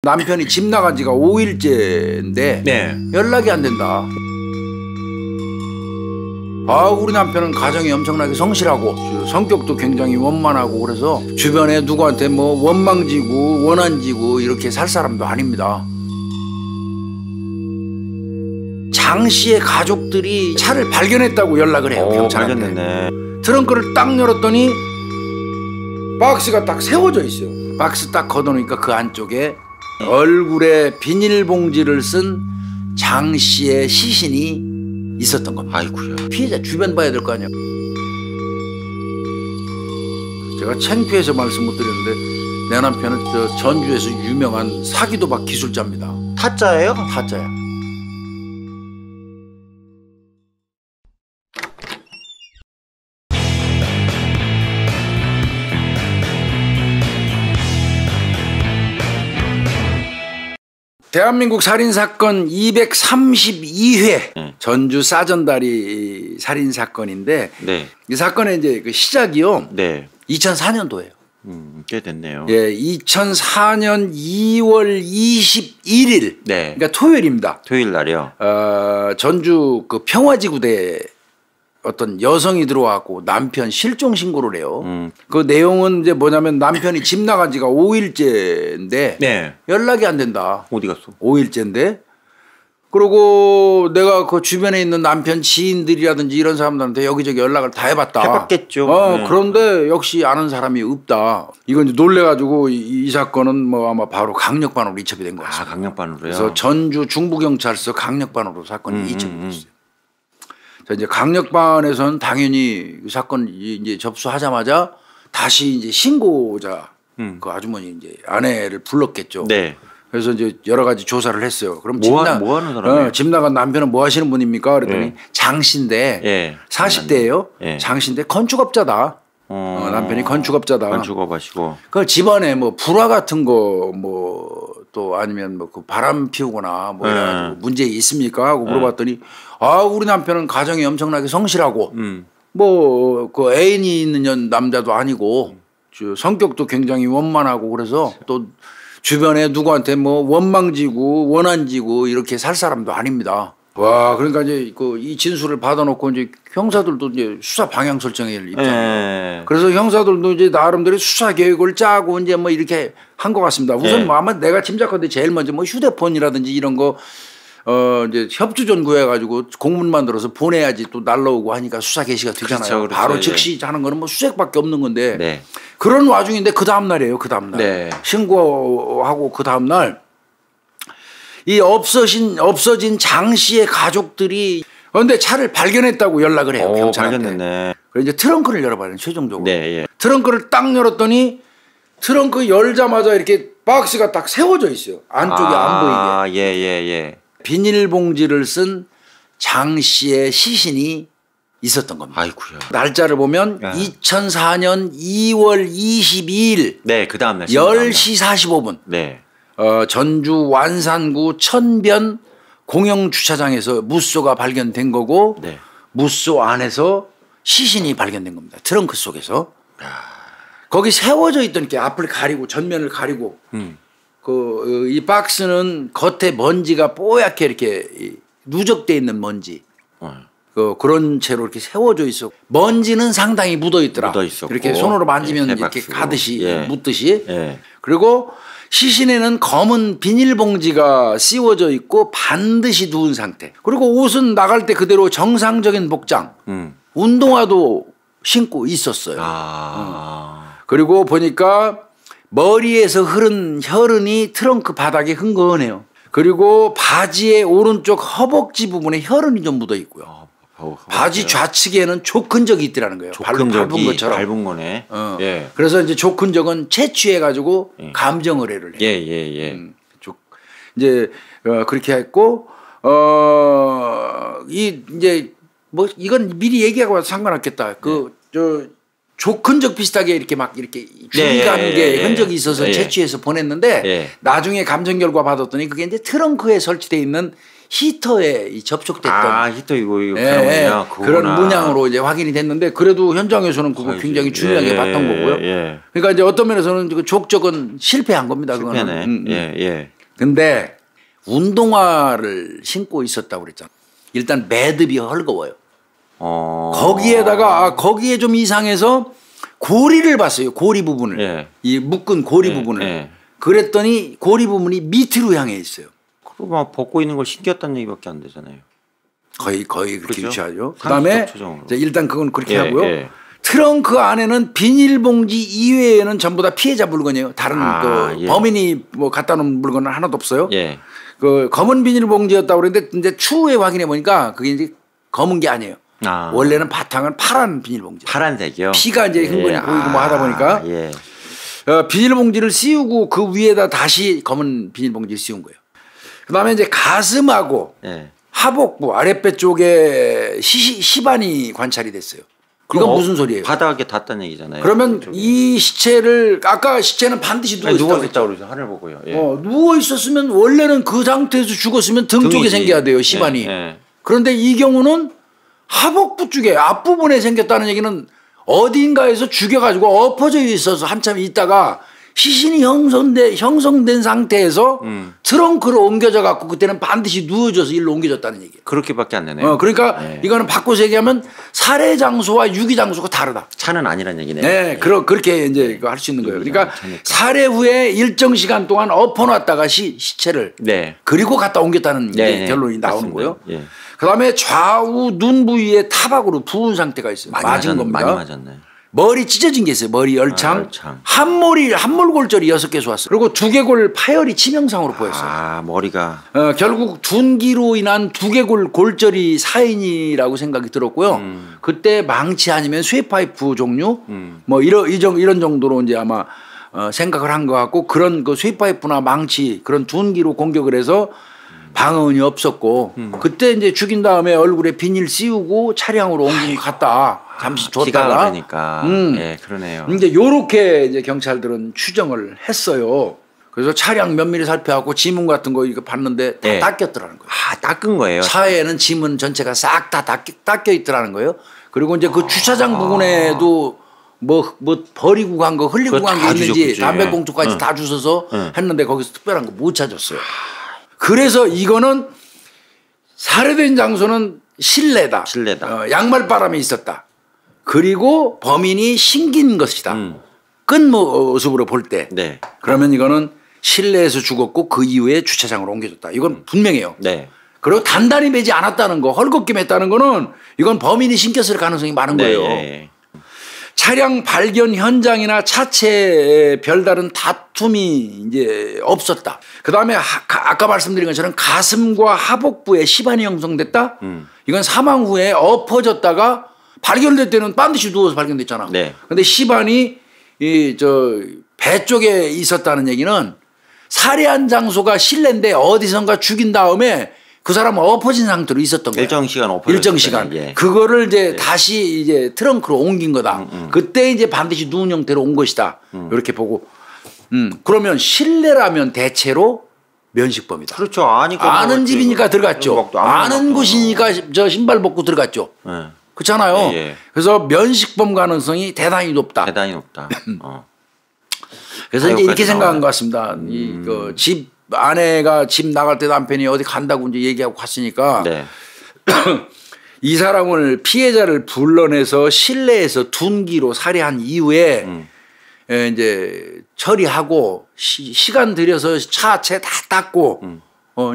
남편이 집 나간 지가 5일째인데 네. 연락이 안 된다. 우리 남편은 가정이 엄청나게 성실하고 성격도 굉장히 원만하고 그래서 주변에 누구한테 뭐 원망지고 원한지고 이렇게 살 사람도 아닙니다. 장 씨의 가족들이 차를 발견했다고 연락을 해요. 경찰한테. 발견했네. 트렁크를 딱 열었더니 박스가 딱 세워져 있어요. 박스 딱 걷어놓으니까 그 안쪽에 얼굴에 비닐봉지를 쓴 장 씨의 시신이 있었던 겁니다. 아이고야. 피해자 주변 봐야 될 거 아니야. 제가 창피해서 말씀 못 드렸는데 내 남편은 저 전주에서 유명한 사기도박 기술자입니다. 타짜예요? 타짜야. 대한민국 살인사건 232회 전주 싸전다리 살인사건인데 네. 이 사건의 이제 그 시작이요. 네. 2004년도예요. 꽤 됐네요. 예, 2004년 2월 21일. 네. 그러니까 토요일입니다. 토요일 날이요. 전주 그 평화지구대에 어떤 여성이 들어와갖고 남편 실종 신고를 해요. 그 내용은 이제 뭐냐면 남편이 집 나간 지가 5일째인데 네. 연락이 안 된다. 어디 갔어? 5일째인데 그리고 내가 그 주변에 있는 남편 지인들이라든지 이런 사람들한테 여기저기 연락을 다 해봤다. 해봤겠죠. 네. 그런데 역시 아는 사람이 없다. 이건 이제 놀래가지고 이 사건은 뭐 아마 바로 강력반으로 이첩이 된 것 같습니다. 강력반으로요? 그래서 전주 중부경찰서 강력반으로 사건이 이첩이 됐어요. 자, 이제 강력반에서는 당연히 이 사건 이제 접수하자마자 다시 이제 신고자 그 아주머니 이제 아내를 불렀겠죠. 네. 그래서 이제 여러 가지 조사를 했어요. 그럼 뭐 하는 사람이에요? 집 나간 남편은 뭐 하시는 분입니까? 그랬더니 장 씨인데 예. 40대예요. 예. 장 씨인데 건축업자다. 남편이 건축업자다. 건축업하시고. 그 집안에 뭐 불화 같은 거 뭐 또 아니면 뭐 그 바람 피우거나 뭐 이런 문제 있습니까? 하고 물어봤더니 우리 남편은 가정이 엄청나게 성실하고 뭐 그 애인이 있는 남자도 아니고 성격도 굉장히 원만하고 그래서 또 주변에 누구한테 뭐 원망지고 원한지고 이렇게 살 사람도 아닙니다. 와, 그러니까 이제 그 이 진술을 받아놓고 이제 형사들도 이제 수사 방향 설정에 입장. 그래서 형사들도 이제 나름대로 수사 계획을 짜고 이제 뭐 이렇게 한 것 같습니다. 우선 뭐 아마 내가 짐작하는데 제일 먼저 뭐 휴대폰이라든지 이런 거 이제 협조전 구해가지고 공문 만들어서 보내야지 또 날라오고 하니까 수사 개시가 되잖아요. 그렇죠. 바로 즉시 하는 거는 뭐 수색밖에 없는 건데 네. 그런 와중인데 그 다음 날이에요. 그 다음 날 네. 신고하고 그 다음 날 이 없어진 장 씨의 가족들이 그런데 차를 발견했다고 연락을 해요. 경찰한테. 발견했네. 그래서 이제 트렁크를 열어봐요. 최종적으로. 네. 예. 트렁크를 딱 열었더니 트렁크 열자마자 이렇게 박스가 딱 세워져 있어요. 안쪽이 안 보이게. 예. 비닐봉지를 쓴 장 씨의 시신이 있었던 겁니다. 아이고야. 날짜를 보면 2004년 2월 22일. 네, 그 다음 날 10시 45분. 네. 전주 완산구 천변 공영주차장에서 무쏘가 발견된 거고 무쏘 안에서 시신이 발견된 겁니다. 트렁크 속에서. 거기 세워져 있던 게 앞을 가리고 전면을 가리고 이 박스는 겉에 먼지가 뽀얗게 이렇게 누적돼 있는 먼지. 그런 채로 이렇게 세워져 있어. 먼지는 상당히 묻어 있더라. 이렇게 손으로 만지면 이렇게 가듯이 묻듯이. 그리고 시신에는 검은 비닐봉지가 씌워져 있고 반드시 누운 상태. 그리고 옷은 나갈 때 그대로 정상적인 복장. 운동화도 신고 있었어요. 그리고 보니까 머리에서 흐른 혈흔이 트렁크 바닥에 흥건해요. 그리고 바지의 오른쪽 허벅지 부분에 혈흔이 좀 묻어 있고요. 바지 좌측에는 족흔적이 있더라는 거예요. 발로 밟은 것처럼. 밟은 거네. 그래서 이제 족흔적은 채취해가지고 감정 의뢰를 해요. 이제 그렇게 했고 이제 뭐 이건 미리 얘기하고 상관없겠다. 족흔적 비슷하게 이렇게 막 이렇게 줄감게 흔적이 있어서 채취해서 보냈는데 나중에 감정 결과 받았더니 그게 이제 트렁크에 설치되어 있는 히터에 접촉됐던 히터 이거 그런 문양으로 이제 확인이 됐는데 그래도 현장에서는 그거 굉장히 중요하게 봤던 거고요. 그러니까 이제 어떤 면에서는 그 족적은 실패한 겁니다. 실패네. 근데 운동화를 신고 있었다고 그랬잖아. 일단 매듭이 헐거워요. 거기에다가 거기에 좀 이상해서 고리를 봤어요. 고리 부분을. 예. 이 묶은 고리 예. 부분을. 예. 그랬더니 고리 부분이 밑으로 향해 있어요. 그리고 막 벗고 있는 걸 신겼다는 얘기밖에 안 되잖아요. 거의 그렇게 그렇죠? 유치하죠. 그다음에 상식적 일단 그건 그렇게 예, 하고요. 예. 트렁크 안에는 비닐봉지 이외에는 전부 다 피해자 물건이에요. 다른 그 예. 범인이 뭐 갖다 놓은 물건은 하나도 없어요. 예. 그 검은 비닐봉지였다고 그랬는데 이제 추후에 확인해 보니까 그게 이제 검은 게 아니에요. 원래는 바탕은 파란 비닐봉지. 파란색이요. 피가 이제 흥건히 예. 보이고 뭐 하다 보니까 예. 비닐봉지를 씌우고 그 위에다 다시 검은 비닐봉지를 씌운 거예요. 그다음에 이제 가슴하고 예. 하복부 아랫배 쪽에 시반이 관찰이 됐어요. 이건 무슨 소리예요? 바닥에 닿았다는 얘기잖아요. 그러면 그쪽에. 이 시체를 아까 시체는 반드시 누워 누워 있다고 있다고 그러죠. 하늘 보고요. 예. 누워 있었으면 원래는 그 상태에서 죽었으면 등 쪽에 등이지. 생겨야 돼요. 시반이. 예. 그런데 이 경우는 하복부 쪽에 앞부분에 생겼다는 얘기는 어딘가에서 죽여가지고 엎어져 있어서 한참 있다가 시신이 형성된 상태에서 트렁크로 옮겨져 갖고 그때는 반드시 누워져서 일로 옮겨졌다는 얘기예요. 그렇게밖에 안 되네요. 그러니까 네. 이거는 바꿔서 얘기하면 살해 장소와 유기 장소가 다르다. 차는 아니란 얘기네요. 네, 그렇게 이제 할 수 있는 거예요. 그러니까 살해 후에 일정 시간 동안 엎어놨다가 시체를 네. 그리고 갖다 옮겼다는 네, 결론이 나오는 맞습니다. 거예요. 예. 그다음에 좌우 눈 부위에 타박으로 부은 상태가 있어요. 맞은 겁니다. 많이 맞았네. 머리 찢어진 게 있어요. 머리 열창. 열창. 함몰골절이 6개 쏘았어요. 그리고 두개골 파열이 치명상으로 보였어요. 머리가. 결국 둔기로 인한 두개골 골절이 사인이라고 생각이 들었고요. 그때 망치 아니면 쇠파이프 종류 뭐 이런 정도로 이제 아마 생각을 한 것 같고 그런 그 쇠파이프나 망치 그런 둔기로 공격을 해서 방언이 없었고 그때 이제 죽인 다음에 얼굴에 비닐 씌우고 차량으로 옮긴 것 같다. 잠시 뒀다가. 그러니까. 예, 그러네요. 이제 요렇게 이제 경찰들은 추정을 했어요. 그래서 차량 면밀히 살펴갖고 지문 같은 거 이거 봤는데 다 네. 닦였더라는 거예요. 닦은 거예요. 차에는 지문 전체가 싹 다 닦여 있더라는 거예요. 그리고 이제 그 주차장 부분에도 뭐 버리고 간 거 흘리고 간 게 있는지 뒤졌겠지. 담배꽁초까지 다 주워서 했는데 거기서 특별한 거 못 찾았어요. 그래서 이거는 살해된 장소는 실내다. 양말바람이 있었다. 그리고 범인이 신긴 것이다. 끈 모습으로 볼 때. 네. 그러면 이거는 실내에서 죽었고 그 이후에 주차장으로 옮겨졌다. 이건 분명해요. 네. 그리고 단단히 매지 않았다는 거, 헐겁게 맸다는 거는 이건 범인이 신겼을 가능성이 많은 거예요. 네. 차량 발견 현장이나 차체에 별다른 다툼이 이제 없었다. 그 다음에 아까 말씀드린 것처럼 가슴과 하복부에 시반이 형성됐다. 이건 사망 후에 엎어졌다가 발견될 때는 반드시 누워서 발견됐잖아. 네. 근데 시반이 배 쪽에 있었다는 얘기는 살해한 장소가 실내인데 어디선가 죽인 다음에 그 사람은 엎어진 상태로 있었던 거야. 일정 시간 엎어졌을 일정 시간. 예. 그거를 이제 다시 이제 트렁크로 옮긴 거다. 그때 이제 반드시 누운 형태로 온 것이다. 이렇게 보고. 그러면 실내라면 대체로 면식범이다. 그렇죠. 아니까 아는 집이니까 들어갔죠. 아는 곳이니까 저 신발 벗고 들어갔죠. 네. 그렇잖아요. 예. 그래서 면식범 가능성이 대단히 높다. 대단히 높다. 그래서 이제 이렇게 생각한 것 같습니다. 집 아내가 집 나갈 때 남편이 어디 간다고 이제 얘기하고 갔으니까 네. 이 사람을 피해자를 불러내서 실내에서 둔기로 살해한 이후에 이제 처리하고 시간 들여서 차체 다 닦고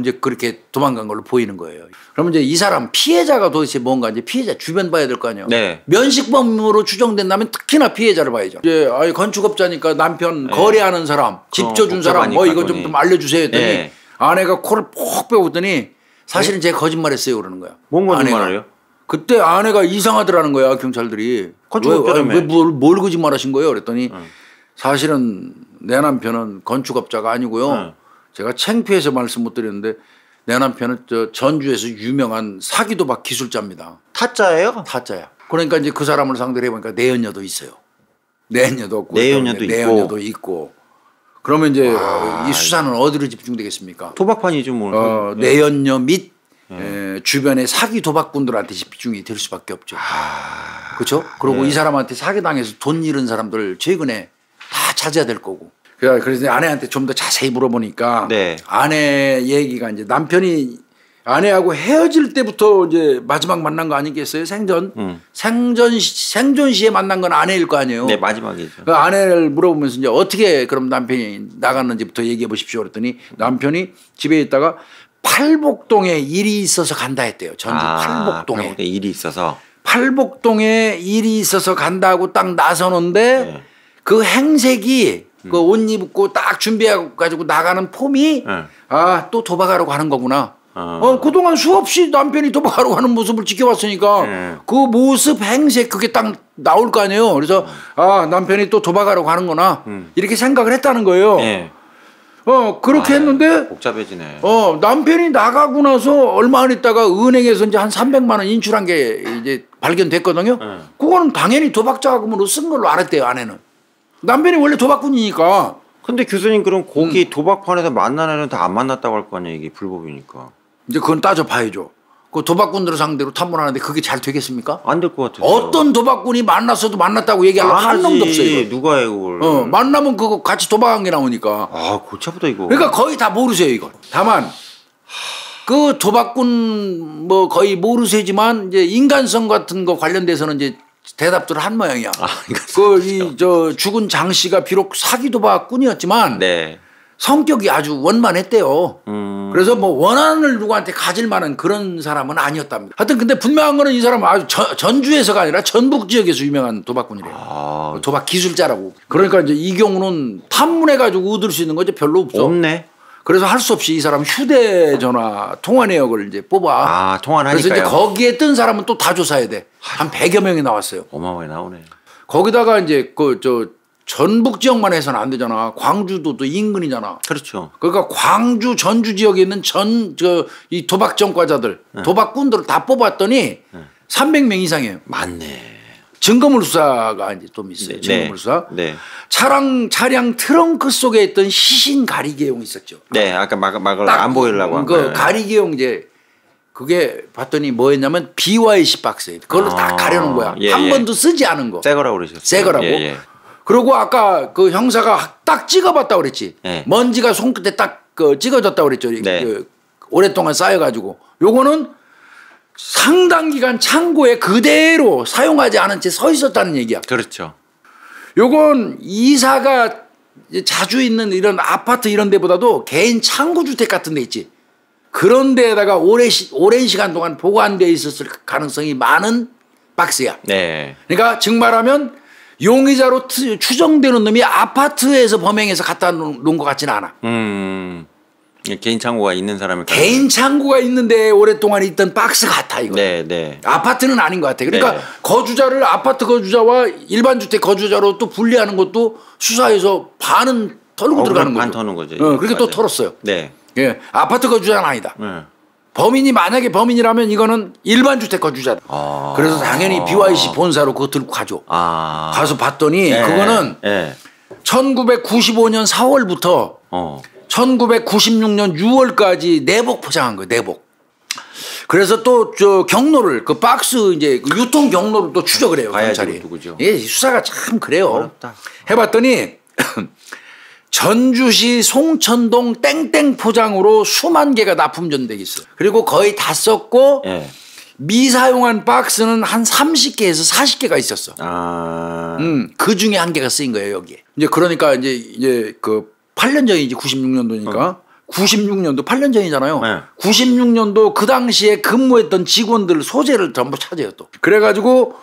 이제 그렇게 도망간 걸로 보이는 거예요. 그러면 이제 이 사람 피해자가 도대체 뭔가 이제 피해자 주변 봐야 될 거 아니에요. 네. 면식범으로 추정된다면 특히나 피해자를 봐야죠. 이제 건축업자니까 남편 거래하는 사람, 집 줘준 사람 뭐 이거 좀 알려주세요 했더니 네. 아내가 코를 퍽 빼고더니 사실은 제가 거짓말했어요 그러는 거야. 뭔 거짓말이에요? 그때 아내가 이상하더라는 거야 경찰들이. 건축업자라며. 뭘 거짓말하신 거예요? 그랬더니 사실은 내 남편은 건축업자가 아니고요. 제가 창피해서 말씀 못 드렸는데 내 남편은 전주에서 유명한 사기도박 기술자입니다. 타짜예요? 타짜야. 그러니까 이제 그 사람을 상대로 해보니까 내연녀도 있어요. 내연녀도 없고 내연녀도 있고. 그러면 이제 이 수사는 어디로 집중되겠습니까? 도박판이죠 뭐. 내연녀 및 주변의 사기 도박꾼들한테 집중이 될 수밖에 없죠. 그렇죠? 그리고 이 사람한테 사기당해서 돈 잃은 사람들 최근에 다 찾아야 될 거고. 그래서 아내한테 좀 더 자세히 물어보니까 네. 아내 얘기가 이제 남편이 아내하고 헤어질 때부터 이제 마지막 만난 거 아니겠어요? 생전 시에 만난 건 아내일 거 아니에요. 네, 마지막이죠. 그 아내를 물어보면서 이제 어떻게 그럼 남편이 나갔는지부터 얘기해 보십시오. 그랬더니 남편이 집에 있다가 팔복동에 일이 있어서 간다 했대요. 전주 팔복동에 일이 있어서. 팔복동에 일이 있어서 간다고 딱 나서는데 네. 그 행색이 그 옷 입고 딱 준비해 가지고 나가는 폼이 아, 또 도박하러 가는 거구나. 그동안 수없이 남편이 도박하러 가는 모습을 지켜봤으니까 그 모습 행색 그게 딱 나올 거 아니에요. 그래서 아, 남편이 또 도박하러 가는구나. 이렇게 생각을 했다는 거예요. 네. 그렇게 했는데 복잡해지네. 남편이 나가고 나서 얼마 안 있다가 은행에서 이제 한 300만 원 인출한 게 이제 발견됐거든요. 그거는 당연히 도박 자금으로 쓴 걸로 알았대요, 아내는. 남편이 원래 도박꾼이니까. 근데 교수님 그럼 거기 도박판에서 만난 애는 다 안 만났다고 할 거 아니에요. 이게 불법이니까. 이제 그건 따져봐야죠. 그 도박꾼들을 상대로 탐문하는데 그게 잘 되겠습니까? 안 될 것 같아요. 어떤 도박꾼이 만났어도 만났다고 얘기하려고 한 놈도 없어요. 이거. 누가 해 그걸. 만나면 그거 같이 도박한 게 나오니까. 아, 골차보다 이거. 그러니까 거의 다 모르세요, 이거. 다만 그 도박꾼 뭐 거의 모르세지만 이제 인간성 같은 거 관련돼서는 이제 대답들을 한 모양이야. 저 죽은 장 씨가 비록 사기 도박꾼이었지만 네. 성격이 아주 원만했대요. 그래서 뭐 원한을 누구한테 가질 만한 그런 사람은 아니었답니다. 하여튼 근데 분명한 거는 이 사람은 아주 전주에서가 아니라 전북 지역에서 유명한 도박꾼이래요. 도박 기술자라고. 그러니까 이제 이 경우는 탐문해가지고 얻을 수 있는 거 이제 별로 없어. 없네. 그래서 할 수 없이 이 사람 휴대전화 통화 내역을 이제 뽑아. 통화를 하니까요. 그래서 이제 거기에 뜬 사람은 또 다 조사해야 돼. 한 100여 명이 나왔어요. 어마어마하게 나오네. 거기다가 이제 전북 지역만 해서는 안 되잖아. 광주도 또 인근이잖아. 그렇죠. 그러니까 광주, 전주 지역에 있는 이 도박 전과자들, 도박꾼들을 다 뽑았더니 300명 이상이에요. 맞네. 증거물수사가 이제 좀 있어요. 증거물수사. 네. 차량 트렁크 속에 있던 시신 가리개용이 있었죠. 네, 아까 막을 안 보이려고 한 그 가리개용 이제 그게 봤더니 뭐였냐면 BYC 박스예요. 그걸로 다 가려놓은 거야. 한 번도 쓰지 않은 거. 새 거라고 그러셨어요. 새 거라고. 그리고 아까 그 형사가 딱 찍어봤다고 그랬지. 먼지가 손끝에 딱 찍어졌다고 그랬죠. 오랫동안 쌓여가지고. 요거는 상당 기간 창고에 그대로 사용하지 않은 채 서 있었다는 얘기야. 그렇죠. 요건 이사가 자주 있는 이런 아파트 이런 데보다도 개인 창고주택 같은 데 있지. 그런 데에다가 오랜 시간 동안 보관되어 있었을 가능성이 많은 박스야. 네. 그러니까 즉 말하면 용의자로 추정되는 놈이 아파트에서 범행해서 갖다 놓은 것 같지는 않아. 개인 창고가 있는 사람을 개인 창고가 있는데 오랫동안 있던 박스 같아 이거. 네. 아파트는 아닌 것 같아. 그러니까 거주자를 아파트 거주자와 일반 주택 거주자로 또 분리하는 것도 수사에서 반은 털고 들어가는 거죠. 반 터는 거죠. 그렇게 또 털었어요. 네. 예, 아파트 거주자는 아니다. 범인이 만약에 범인이라면 이거는 일반 주택 거주자다. 그래서 당연히 BYC 본사로 그거 들고 가죠. 가서 봤더니 그거는 1995년 4월부터 1996년 6월까지 내복 포장한 거예요. 내복. 그래서 또 경로를 그 박스 이제 유통 경로를 또 추적을 해요. 경찰이. 누구죠? 예, 수사가 참 그래요. 어렵다. 해봤더니 전주시 송천동 땡땡 포장으로 수만 개가 납품전돼 있어요. 그리고 거의 다 썼고 미사용한 박스는 한 30개에서 40개가 있었어. 그 중에 한 개가 쓰인 거예요 여기에. 이제 그러니까 이제 그 8년 전이지 96년도니까 96년도 8년 전이잖아요. 96년도 그 당시에 근무했던 직원들 소재를 전부 찾아요 또. 그래가지고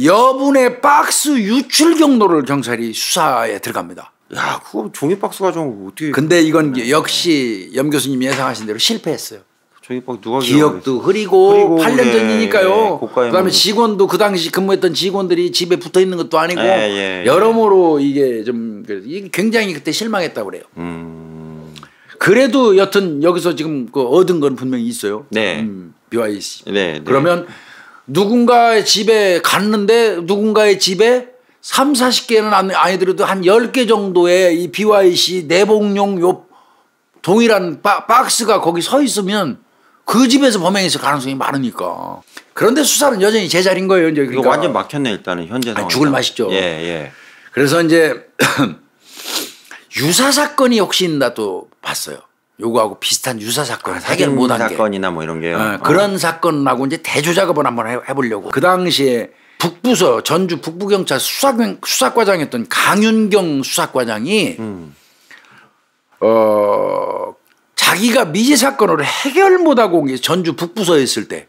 여분의 박스 유출 경로를 경찰이 수사에 들어갑니다. 야, 그거 종이 박스 가지고 어떻게? 근데 이건 역시 염 교수님이 예상하신 대로 실패했어요. 종이 박스 누가 기억도 흐리고 8년 전이니까요. 그다음에 직원도 그 당시 근무했던 직원들이 집에 붙어 있는 것도 아니고 여러모로 이게 좀 이게 굉장히 그때 실망했다고 그래요. 그래도 여튼 여기서 지금 그 얻은 건 분명히 있어요. BYC. 그러면 누군가의 집에 갔는데 누군가의 집에 3, 40개는 아니더라도 한 10개 정도의 이 BYC 내복용 요 동일한 박스가 거기 서 있으면 그 집에서 범행했을 가능성이 많으니까. 그런데 수사는 여전히 제자리인 거예요. 이제 그러니까 완전 막혔네 일단은 현재 상황. 죽을 맛이죠. 예. 그래서 이제 유사 사건이 혹시 있나 또 봤어요. 요거하고 비슷한 유사 사건 해결 못한 게 사건이나 뭐 이런 게요. 그런 사건하고 이제 대조 작업을 한번 해보려고. 그 당시에 북부서 전주 북부경찰 수사과장이었던 강윤경 수사과장이 자기가 미제 사건으로 해결 못하고 온 게 전주 북부서에 있을 때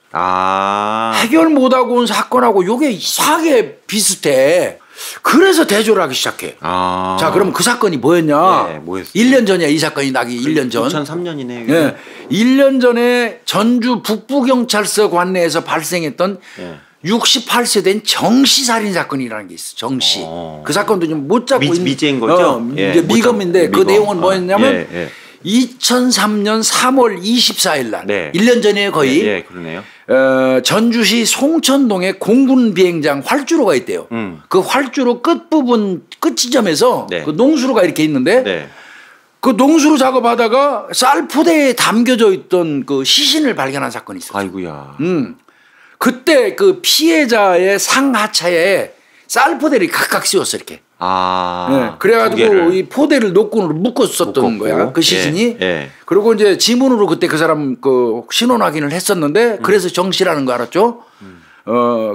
해결 못하고 온 사건하고 요게 이상하게 비슷해. 그래서 대조를 하기 시작해. 자, 그러면 그 사건이 뭐였냐? 네, 뭐였어요? 1년 전이야. 이 사건이 나기 1년 전. 2003년이네요. 네. 1년 전에 전주 북부경찰서 관내에서 발생했던 68세 된 정씨 살인 사건이라는 게 있어. 정씨. 그 사건도 좀 못 잡고 있는 미제인 거죠? 이제 미검인데 그 내용은 뭐였냐면 2003년 3월 24일 날 1년 전에 거의 그러네요. 전주시 송천동에 공군 비행장 활주로가 있대요. 그 활주로 끝 지점에서 그 농수로가 이렇게 있는데 그 농수로 작업하다가 쌀포대에 담겨져 있던 그 시신을 발견한 사건이 있었어요. 아이고야. 그때 그 피해자의 상하차에 쌀포대를 각각 씌웠어 이렇게. 그래가지고 이 포대를 노끈으로 묶었었던 거야 그 시신이. 그리고 이제 지문으로 그때 그 사람 그 신원 확인을 했었는데 그래서 정씨라는 거 알았죠.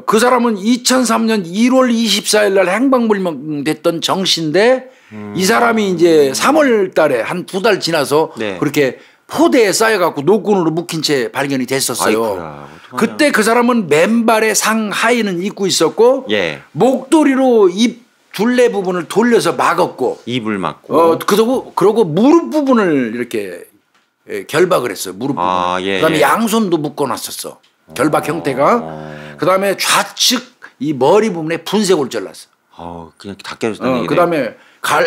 그 사람은 2003년 1월 24일 날 행방불명됐던 정씨인데 이 사람이 이제 3월 달에 한 2달 지나서 그렇게 포대에 쌓여갖고 노끈으로 묶인 채 발견이 됐었어요. 아이쿠야, 그때 그 사람은 맨발의 상하의는 입고 있었고 목도리로 입 둘레 부분을 돌려서 막았고 입을 막고 그러고 무릎 부분을 이렇게 결박을 했어요. 무릎 부분. 그다음에 양손도 묶어놨었어. 결박 형태가. 그다음에 좌측 이 머리 부분에 분쇄골 잘랐어. 그냥 다 깨졌다는 얘기네. 그다음에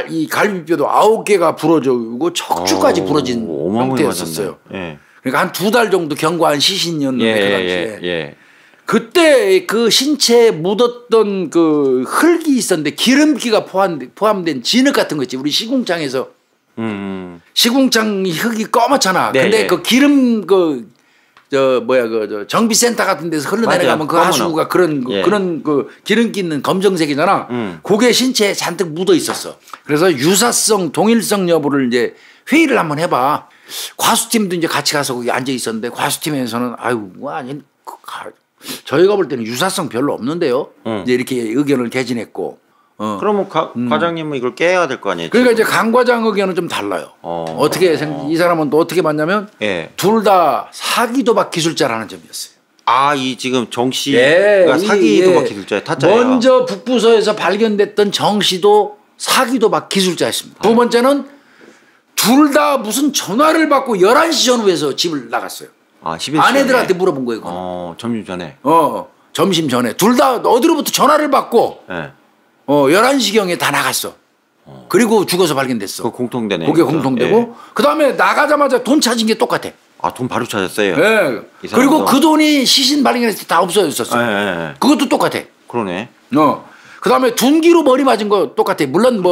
이 갈비뼈도 9개가 부러지고 척추까지 부러진 형태였었어요. 그러니까 한 2달 정도 경과한 시신이었는데 그 당시에. 그때 그 신체에 묻었던 그 흙이 있었는데 기름기가 포함된 진흙 같은 거 있지. 우리 시궁창에서 시궁창 흙이 검었잖아. 근데 그 기름 저 정비센터 같은 데서 흘러내려가면 그 하수구가 그런 그 기름기 있는 검정색이잖아. 그게 신체에 잔뜩 묻어 있었어. 그래서 유사성, 동일성 여부를 이제 회의를 한번 해봐. 과수팀도 이제 같이 가서 거기 앉아 있었는데 과수팀에서는 저희가 볼 때는 유사성 별로 없는데요. 이제 이렇게 의견을 개진했고. 그러면 과장님은 이걸 깨야 될 거 아니에요? 그러니까 이제 강 과장 의견은 좀 달라요. 어떻게 이 사람은 또 어떻게 봤냐면 둘 다 사기 도박 기술자라는 점이었어요. 이 지금 정 씨가 사기 도박 기술자의 타짜예요. 먼저 북부서에서 발견됐던 정 씨도 사기 도박 기술자였습니다. 두 번째는 둘 다 무슨 전화를 받고 11시 전후에서 집을 나갔어요. 아내들한테 물어본 거예요. 점심 전에. 점심 전에. 둘 다 어디로부터 전화를 받고 11시경에 다 나갔어. 그리고 죽어서 발견됐어. 그 공통되네. 그게 공통되고 그다음에 나가자마자 돈 찾은 게 똑같아. 돈 바로 찾았어요? 그리고 그 돈이 시신 발견했을 때 다 없어졌었어. 그것도 똑같아. 그러네. 그다음에 둔기로 머리 맞은 거 똑같아. 물론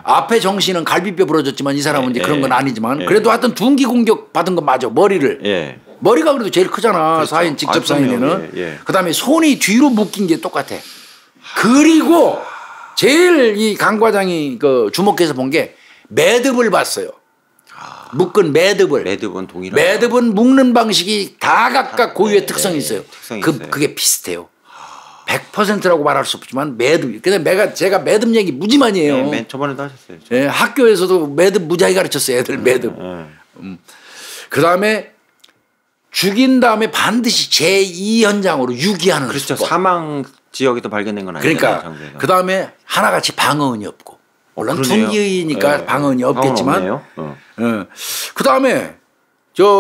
앞에 정씨는 갈비뼈 부러졌지만 이 사람은 이제 그런 건 아니지만 그래도 하여튼 둔기 공격 받은 건 맞아. 머리를. 머리가 그래도 제일 크잖아. 그렇죠. 사인 직접 사인에는. 그다음에 손이 뒤로 묶인 게 똑같아. 그리고 제일 이 강 과장이 그 주목해서 본 게 매듭을 봤어요. 묶은 매듭을. 매듭은 동일한. 매듭은 묶는 방식이 다 각각 고유의 특성이 있어요. 그게 비슷해요. 100%라고 말할 수 없지만 매듭. 근데 제가 매듭 얘기 무지 많이 해요. 맨 저번에도 하셨어요. 학교에서도 매듭 무지하게 가르쳤어요. 애들 매듭. 그다음에 죽인 다음에 반드시 제2 현장으로 유기하는 그렇죠. 수법. 사망 지역에도 발견된 건 아니잖아요. 그러니까 그다음에 하나같이 방어은이 없고 물론 둔기니까 방어은이 없겠지만 그다음에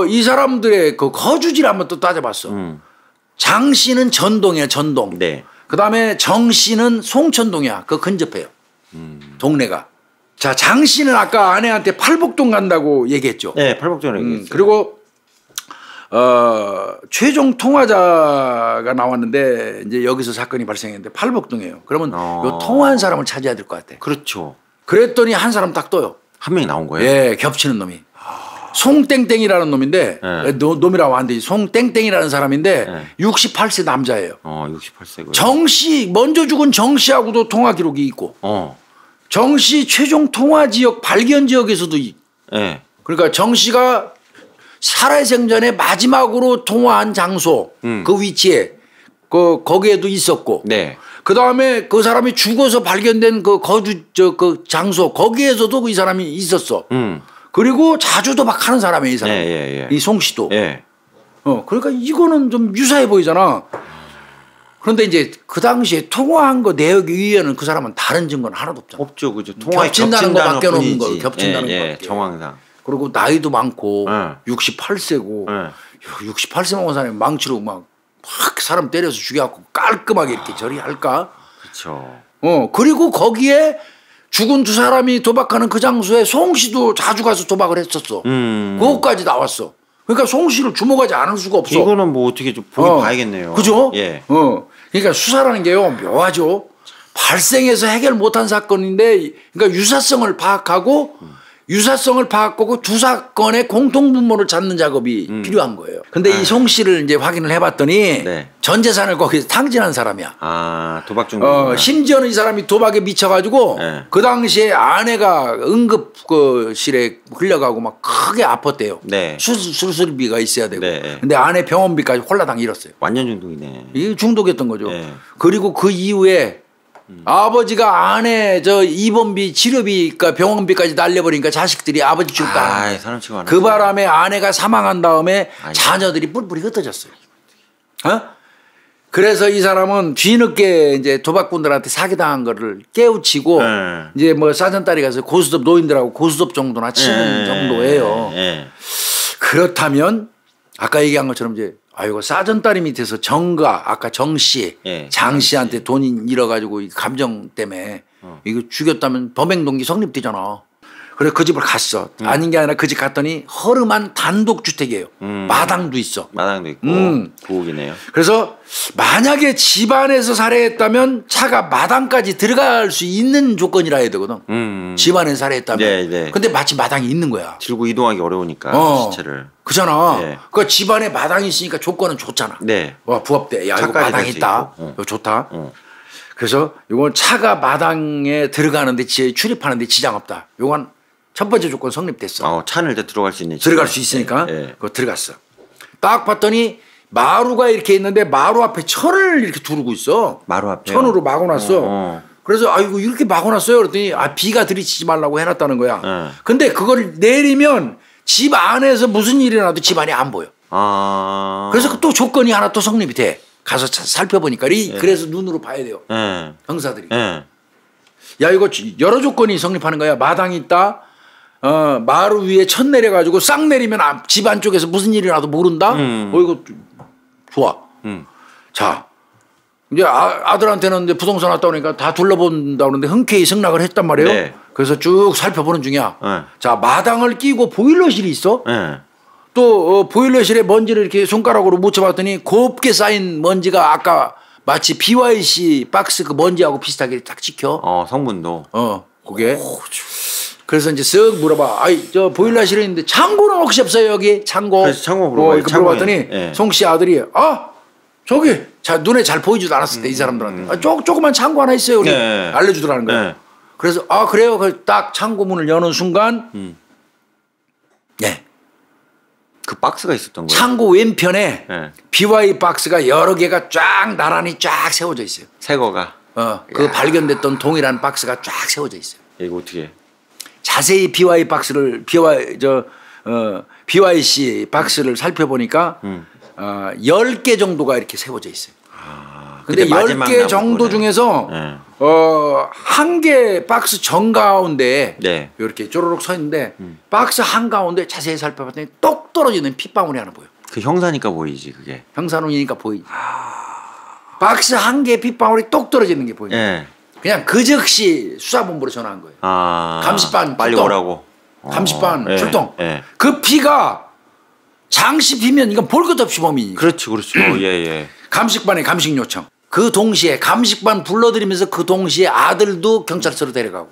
이 사람들의 그 거주지를 한번 또 따져봤어. 장 씨는 전동이야. 전동. 그다음에 정 씨는 송천동이야. 그 근접해요. 동네가. 자, 장 씨는 아까 아내한테 팔복동 간다고 얘기했죠. 팔복동을 얘기했어요. 그리고 최종 통화자가 나왔는데 이제 여기서 사건이 발생했는데 팔복동이에요. 그러면 요 통화한 사람을 찾아야 될 것 같아. 그렇죠. 그랬더니 한 사람 딱 떠요. 한 명이 나온 거예요? 겹치는 놈이. 송땡땡이라는 놈인데 놈이라고 하는데 송땡땡이라는 사람인데 68세 남자예요. 68세고요. 정씨 먼저 죽은 정씨하고도 통화 기록이 있고 정 씨 최종 통화 지역 발견 지역에서도 네. 그러니까 정 씨가 살아생전에 마지막으로 통화한 장소 그 위치에 거기에도 있었고 네. 그 다음에 그 사람이 죽어서 발견된 그 그 장소 거기에서도 이 사람이 있었어. 그리고 자주 도박하는 사람이에요 이 사람. 이 송 씨도. 그러니까 이거는 좀 유사해 보이잖아. 그런데 이제 그 당시에 통화한 거 내역 이외에는 그 사람은 다른 증거는 하나도 없잖아. 없죠, 그죠. 통화 겹친다는 거밖에 없는 거, 겹친다는 거. 정황상. 그리고 나이도 많고 68세고 68세 먹은 사람이 망치로 막 사람 때려서 죽여갖고 깔끔하게 이렇게 처리할까? 그렇죠. 그리고 거기에 죽은 두 사람이 도박하는 그 장소에 송 씨도 자주 가서 도박을 했었어. 그것까지 나왔어. 그러니까 송 씨를 주목하지 않을 수가 없어. 이거는 뭐 어떻게 좀 보긴 봐야겠네요. 그죠? 예. 그러니까 수사라는 게요 묘하죠. 발생해서 해결 못한 사건인데 그러니까 유사성을 파악하고 두 사건의 공통분모를 찾는 작업이 필요한 거예요. 근데 이 송 씨를 이제 확인을 해봤더니 전 재산을 거기서 탕진한 사람이야. 아, 도박 중독. 심지어는 이 사람이 도박에 미쳐가지고 그 당시에 아내가 응급실에 흘려가고 막 크게 아팠대요. 수술비가 있어야 되고. 근데 아내 병원비까지 홀라당 잃었어요. 완전 중독이네. 이 중독했던 거죠. 그리고 그 이후에 아버지가 아내 입원비 치료비가 병원비까지 날려버리니까 자식들이 아버지 죽다. 그 바람에 아내가 사망한 다음에 자녀들이 뿔뿔이 흩어졌어요. 그래서 이 사람은 뒤늦게 이제 도박꾼들한테 사기당한 거를 깨우치고 이제 뭐 사전딸이 가서 고수톱 노인들하고 고수톱 정도나 치는 정도예요. 그렇다면 아까 얘기한 것처럼 이제 아이고 사전딸이 밑에서 정가 아까 정 씨, 장 씨한테 돈 잃어가지고 감정 때문에 이거 죽였다면 범행동기 성립되잖아. 그래서 그 집을 갔어. 아닌 게 아니라 그 집 갔더니 허름한 단독주택이에요. 마당도 있어. 마당도 있고 부엌이네요. 그래서 만약에 집안에서 살해했다면 차가 마당까지 들어갈 수 있는 조건이라 해야 되거든. 집안에 살해했다면. 근데 마치 마당이 있는 거야. 들고 이동하기 어려우니까 시체를. 그잖아. 그 집안에 마당이 있으니까 조건은 좋잖아. 부합돼. 야 이거 마당 있다. 이거 좋다. 그래서 이건 차가 마당에 들어가는데 출입하는데 지장 없다. 이건 첫 번째 조건 성립됐어. 차는 일단 들어갈 수 있는. 들어갈 수 있으니까 그거 들어갔어. 딱 봤더니 마루가 이렇게 있는데 마루 앞에 천을 이렇게 두르고 있어. 마루 앞에 천으로 막아놨어. 그래서 아이고 이렇게 막아놨어요. 그랬더니 비가 들이치지 말라고 해놨다는 거야. 근데 그걸 내리면 집 안에서 무슨 일이 나도 집 안이 안 보여. 그래서 또 조건이 하나 또 성립이 돼. 가서 살펴보니까 그래서 눈으로 봐야 돼요. 형사들이. 야 이거 여러 조건이 성립하는 거야. 마당이 있다. 마루 위에 천 내려가지고 싹 내리면 집 안쪽에서 무슨 일이 나도 모른다. 이거 좋아. 자 이제 아들한테는 이제 부동산 왔다 오니까 다 둘러본다 그러는데 흔쾌히 승낙을 했단 말이에요. 그래서 쭉 살펴보는 중이야. 자 마당을 끼고 보일러실이 있어. 또 보일러실에 먼지를 이렇게 손가락으로 묻혀봤더니 곱게 쌓인 먼지가 아까 마치 BYC 박스 그 먼지하고 비슷하게 딱 찍혀. 성분도. 그게. 그래서 이제 쓱 물어봐. 저 보일러실에 있는데 창고는 혹시 없어요 여기? 창고. 그래서 창고 물어봐. 이렇게 물어봤더니 송 씨 아들이 저기 눈에 잘 보이지도 않았을 때 이 사람들한테 조그만 창고 하나 있어요. 우리 알려주더라는 거야. 그래서 그래요. 딱 창고 문을 여는 순간 그 박스가 있었던 거예요. 창고 왼편에 BY 박스가 여러 개가 쫙 나란히 쫙 세워져 있어요. 새 거가. 그 발견됐던 동일한 박스가 쫙 세워져 있어요. 이거 어떻게? 자세히 BYC 박스를 살펴보니까 10개 정도가 이렇게 세워져 있어요. 근데 10개 정도 중에서 한 개 박스 정가운데 이렇게 쪼르륵 서 있는데 박스 한가운데 자세히 살펴봤더니 똑 떨어지는 핏방울이 하나 보여. 그 형사니까 보이지 그게. 형사놈이니까 보이지. 박스 한 개의 핏방울이 똑 떨어지는 게 보이네. 그냥 그 즉시 수사본부로 전화한 거예요. 감식반 빨리 출동. 오라고. 감식반 출동. 그 피가 장시 피면 이건 볼 것 없이 범인이죠. 그렇죠. 감식반에 감식 요청. 그 동시에 감식반 불러들이면서 그 동시에 아들도 경찰서로 데려가고.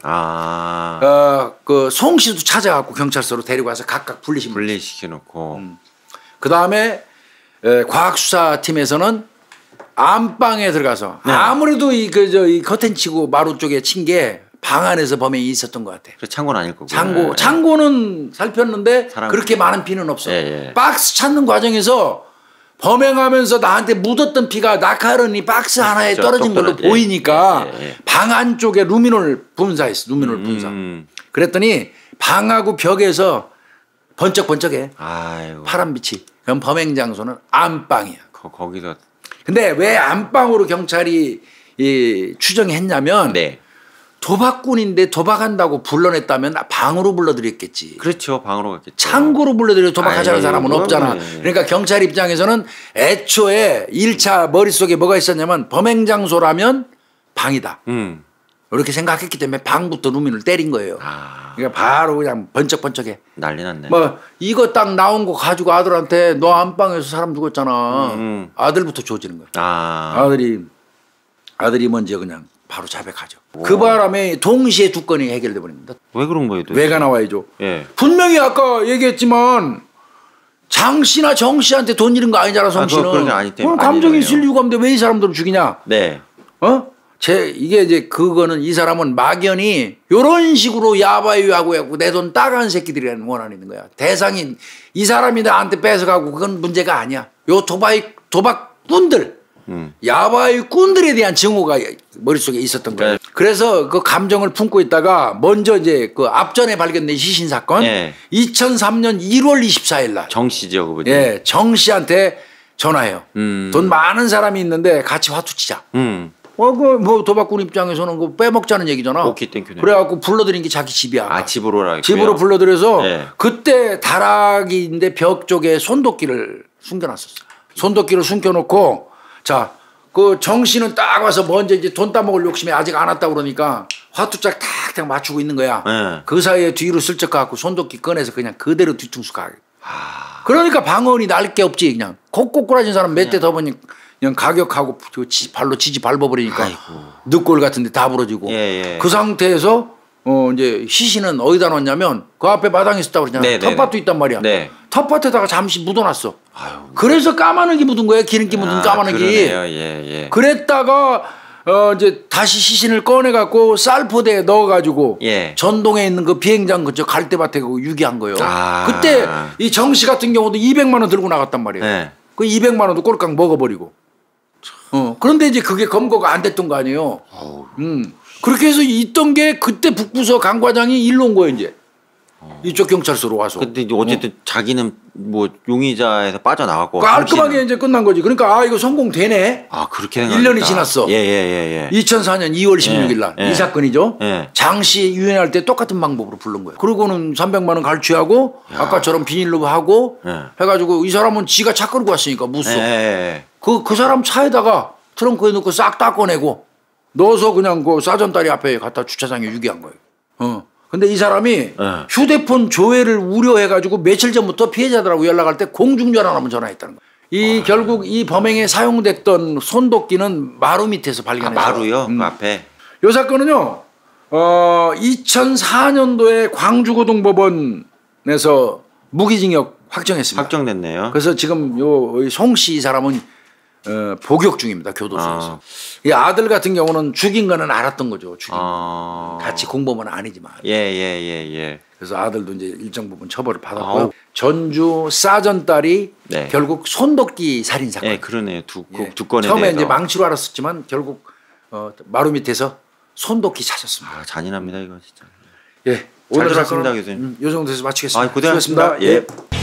그 송 씨도 찾아가고 경찰서로 데리고 와서 각각 분리시켜놓고. 그 다음에 과학수사팀에서는 안방에 들어가서 아무래도 이 커튼 치고 마루 쪽에 친 게 방 안에서 범행이 있었던 것 같아. 창고는 아닐 거고. 창고는 살폈는데 그렇게 많은 피는 없어. 박스 찾는 과정에서 범행하면서 나한테 묻었던 피가 나카르니 박스 하나에 떨어진 걸로 보이니까 방 안쪽에 루미놀 분사했어. 루미놀 분사. 그랬더니 방하고 벽에서 번쩍번쩍해. 아이고. 파란 빛이. 그럼 범행 장소는 안방이야. 거기서. 근데 왜 안방으로 경찰이 추정했냐면 도박꾼인데 도박한다고 불러냈다면 방으로 불러들였겠지. 그렇죠. 방으로 갔겠죠. 창고로 불러들여 도박하자는 사람은 없잖아. 그러니까 경찰 입장에서는 애초에 1차 머릿속에 뭐가 있었냐면 범행 장소라면 방이다. 이렇게 생각했기 때문에 방부터 루민을 때린 거예요. 그러니까 바로 그냥 번쩍번쩍해. 난리 났네. 뭐 이거 딱 나온 거 가지고 아들한테 너 안방에서 사람 죽었잖아. 아들부터 조지는 거야. 아들이 먼저 그냥 바로 자백하죠. 그 바람에 동시에 두 건이 해결돼 버립니다. 왜 그런 거예요? 왜가 나와야죠. 분명히 아까 얘기했지만 장 씨나 정 씨한테 돈 잃은 거 아니잖아. 성 씨는. 그런 게 아니 때문에. 감정이 실리고 하는데 왜 이 사람들을 죽이냐. 이게 이제 그거는 이 사람은 막연히 요런 식으로 야바이하고 해갖고 내 돈 따가는 새끼들이라는 원한이 있는 거야. 대상인 이 사람이 나한테 뺏어가고 그건 문제가 아니야. 요 도박꾼들. 야바이 꾼들에 대한 증오가 머릿속에 있었던 거예요. 그래서 그 감정을 품고 있다가 먼저 이제 그 앞전에 발견된 시신 사건 2003년 1월 24일 날 정 씨죠, 그분. 정 씨한테 전화해요. 돈 많은 사람이 있는데 같이 화투 치자. 뭐 도박꾼 입장에서는 그 빼먹자는 얘기잖아. 오케이, 땡큐네. 그래갖고 불러들인 게 자기 집이야. 집으로라. 집으로 불러들여서 그때 다락인데 벽 쪽에 손도끼를 숨겨놨었어. 손도끼를 숨겨놓고 자, 그 정 씨는 딱 와서 먼저 이제 돈 따먹을 욕심이 아직 안 왔다 그러니까 화투짝 탁탁 맞추고 있는 거야. 그 사이에 뒤로 슬쩍 가고 손도끼 꺼내서 그냥 그대로 뒤통수 가. 그러니까 방언이 날 게 없지. 그냥 콕콕꾸라진 사람 몇 대 더 보니 그냥 가격하고 발로 지지 밟아버리니까 늑골 같은데 다 부러지고. 그 상태에서 이제 시신은 어디다 놓냐면 그 앞에 마당에 있었다고 그러잖아. 텃밭도 있단 말이야. 텃밭에다가 잠시 묻어놨어. 그래서 까마귀 묻은 거야. 기름기 묻은 까마귀. 그랬다가 이제 다시 시신을 꺼내갖고 쌀포대에 넣어가지고 전동에 있는 그 비행장 그저 갈대밭에 유기한 거예요. 그때 이 정씨 같은 경우도 200만 원 들고 나갔단 말이에요. 그 200만 원도 꼴깍 먹어버리고. 그런데 이제 그게 검거가 안 됐던 거 아니에요. 그렇게 해서 있던 게 그때 북부서 강 과장이 일로 온 거예요, 이제. 이쪽 경찰서로 와서. 근데 어쨌든 자기는 뭐 용의자에서 빠져나갔고. 깔끔하게 이제 끝난 거지. 그러니까 이거 성공되네. 그렇게 1년이 지났어. 2004년 2월 16일 날 이 사건이죠. 장씨 유인할 때 똑같은 방법으로 부른 거예요. 그러고는 300만 원 갈취하고 아까처럼 비닐로 하고 해가지고 이 사람은 지가 차 끌고 왔으니까 무쏘. 그 사람 차에다가 트렁크에 넣고 싹 다 꺼내고 넣어서 그냥 그 사전다리 앞에 갖다 주차장에 유기한 거예요. 근데 이 사람이 휴대폰 조회를 우려해가지고 며칠 전부터 피해자들하고 연락할 때 공중전화 한번 전화했다는 거예요. 결국 이 범행에 사용됐던 손도끼는 마루 밑에서 발견했어요. 마루요? 그 앞에. 이 사건은요. 2004년도에 광주고등법원에서 무기징역 확정했습니다. 확정됐네요. 그래서 지금 요 송 씨 이 사람은 복역 중입니다. 교도소에서. 이 아들 같은 경우는 죽인 거는 알았던 거죠. 죽인 거. 같이 공범은 아니지만. 그래서 아들도 이제 일정 부분 처벌을 받았고요. 전주 사전 딸이 결국 손도끼 살인 사건. 그러네요. 두 건에 처음에 대해서. 이제 망치로 알았었지만 결국 마루 밑에서 손도끼 찾았습니다. 잔인합니다 이거 진짜. 오늘 잘 들었습니다, 교수님. 요 정도에서 마치겠습니다. 고생하셨습니다. 수고하셨습니다.